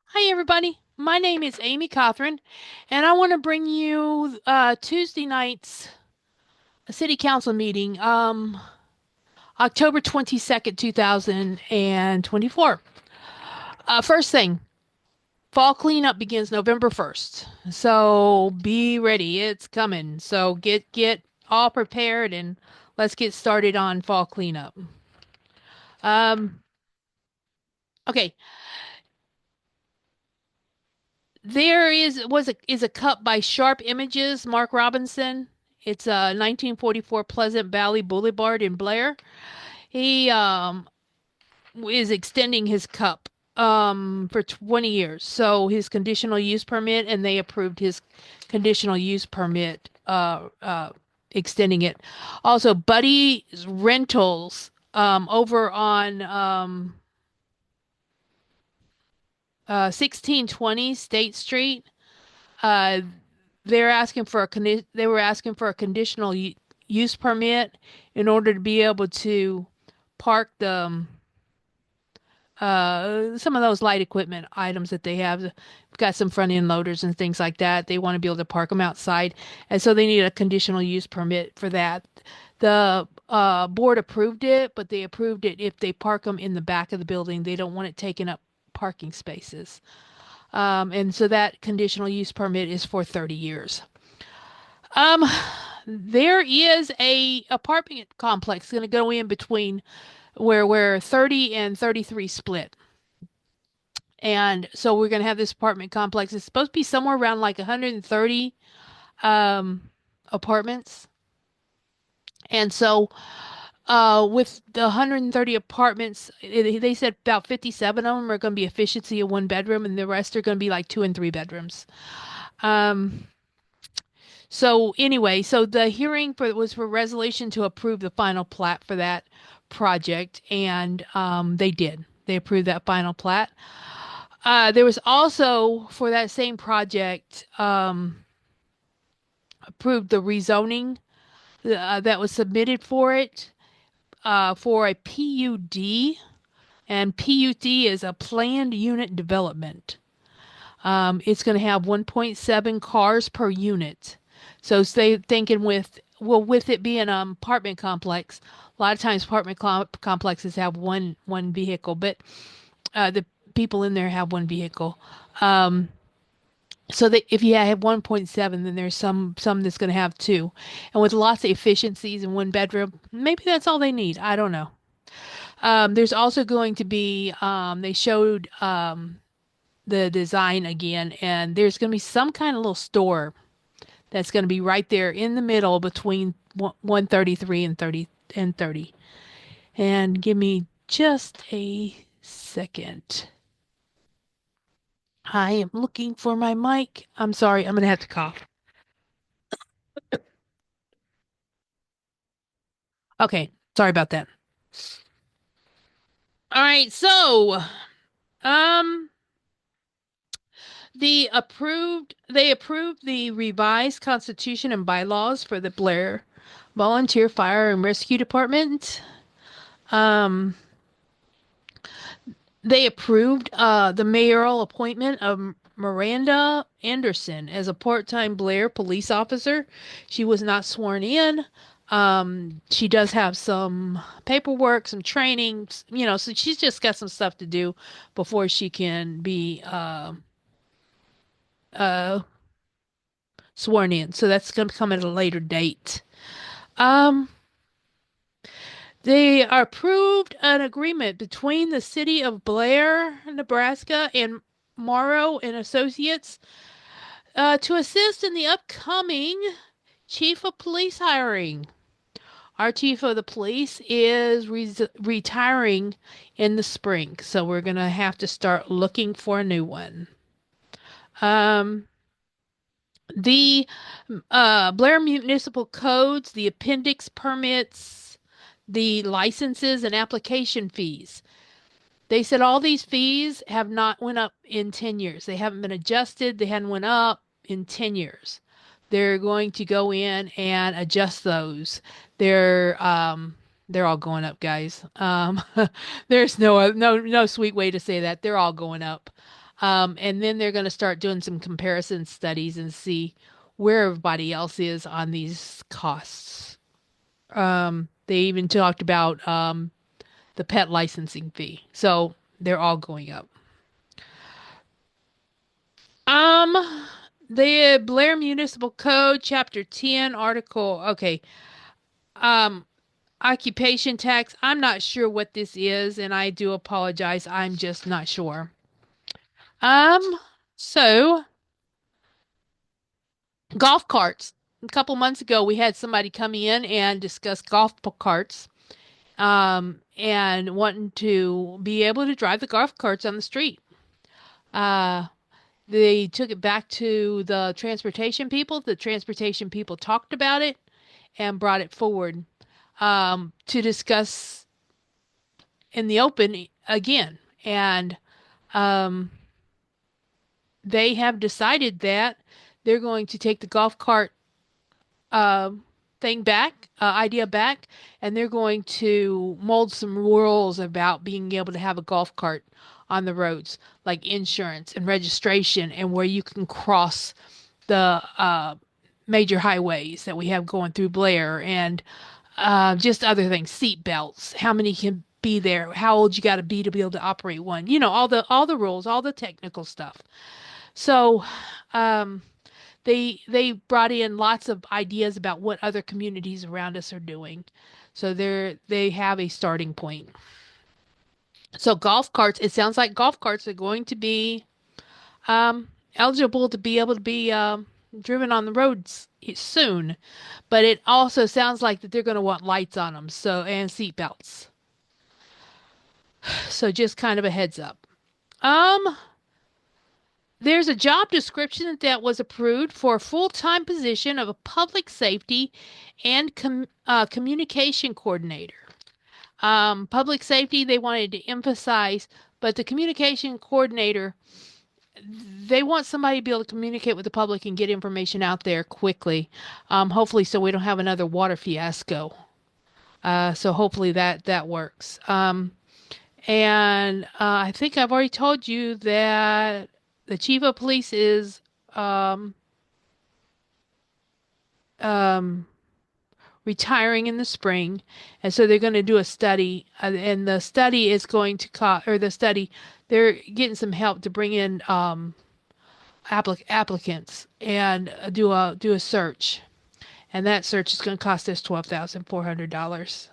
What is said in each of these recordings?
Hi, everybody. My name is Amy Cothran, and I want to bring you Tuesday night's City Council meeting, October 22nd, 2024. First thing, fall cleanup begins November 1st. So be ready. It's coming. So get all prepared and let's get started on fall cleanup. Um, okay. There is a cup by Sharp Images, Mark Robinson. It's 1944 Pleasant Valley Boulevard in Blair. He is extending his cup for 20 years. So his conditional use permit, and they approved his conditional use permit extending it. Also, Buddy's Rentals over on 1620 State Street. Uh, they were asking for a conditional use permit in order to be able to park the some of those light equipment items that they have. Got some front end loaders and things like that. They want to be able to park them outside, and so they need a conditional use permit for that. The board approved it, but they approved it if they park them in the back of the building. They don't want it taking up parking spaces. And so that conditional use permit is for 30 years. Um, there is a apartment complex going to go in between where 30 and 33 split. And so we're going to have this apartment complex. It's supposed to be somewhere around like 130 apartments. And so with the 130 apartments, they said about 57 of them are going to be efficiency of one bedroom, and the rest are going to be like two and three bedrooms. Um, So anyway, so the hearing was for resolution to approve the final plat for that project, and they did. They approved that final plat. There was also for that same project approved the rezoning that was submitted for it for a PUD, and PUD is a planned unit development. It's going to have 1.7 cars per unit. So stay thinking with it being an apartment complex, a lot of times complexes have one vehicle, but the people in there have one vehicle. Um, so that if you have 1.7, then there's some that's going to have two, and with lots of efficiencies in one bedroom, maybe that's all they need. I don't know. There's also going to be they showed the design again, and there's going to be some kind of little store that's going to be right there in the middle between 133 and 30. And give me just a second. I am looking for my mic. I'm sorry, I'm going to have to cough. Okay, sorry about that. All right, so um they approved the revised constitution and bylaws for the Blair Volunteer Fire and Rescue Department. Um They approved the mayoral appointment of Miranda Anderson as a part-time Blair police officer. She was not sworn in. She does have some paperwork, some trainings, so she's just got some stuff to do before she can be uh, sworn in. So that's going to come at a later date. Um, They approved an agreement between the city of Blair, Nebraska, and Morrow and Associates to assist in the upcoming chief of police hiring. Our chief of the police is retiring in the spring, so we're going to have to start looking for a new one. Um, the Blair Municipal Codes, the appendix permits, the licenses and application fees. They said all these fees have not went up in 10 years. They haven't been adjusted. They hadn't went up in 10 years. They're going to go in and adjust those. They're all going up, guys. There's no sweet way to say that. They're all going up. And then they're going to start doing some comparison studies and see where everybody else is on these costs. They even talked about the pet licensing fee. So they're all going up. Um, the Blair Municipal Code, Chapter 10, Article, okay. Um, Occupation tax. I'm not sure what this is, and I do apologize. I'm just not sure. Um, so golf carts. A couple months ago, we had somebody come in and discuss carts, and wanting to be able to drive the golf carts on the street. Uh, they took it back to the transportation people. The transportation people talked about it and brought it forward, to discuss in the open again. And um, they have decided that they're going to take the golf cart uh, thing back, idea back, and they're going to mold some rules about being able to have a golf cart on the roads, like insurance and registration, and where you can cross the major highways that we have going through Blair, and just other things, seat belts, how many can be there, how old you got to be able to operate one, all the rules, all the technical stuff. So, um, they brought in lots of ideas about what other communities around us are doing. So they have a starting point. So golf carts, it sounds like golf carts are going to be eligible to be able to be driven on the roads soon. But it also sounds like that they're going to want lights on them, so and seat belts. So just kind of a heads up. Um, there's a job description that was approved for a full-time position of a public safety and communication coordinator. Public safety, they wanted to emphasize, but the communication coordinator, they want somebody to be able to communicate with the public and get information out there quickly. Hopefully, so we don't have another water fiasco. So hopefully that works. And I think I've already told you that the chief of police is um, um, retiring in the spring, and so they're going to do a study, and the study is going to cost, or the study, they're getting some help to bring in applicants and do a search, and that search is going to cost us $12,400.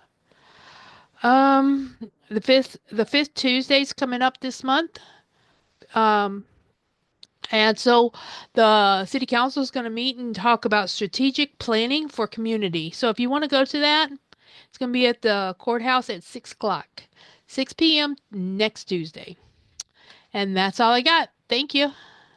Um, the fifth Tuesday's coming up this month. Um, And so the city council is going to meet and talk about strategic planning for community. So if you want to go to that, it's going to be at the courthouse at 6 o'clock, 6 p.m. next Tuesday. And that's all I got. Thank you.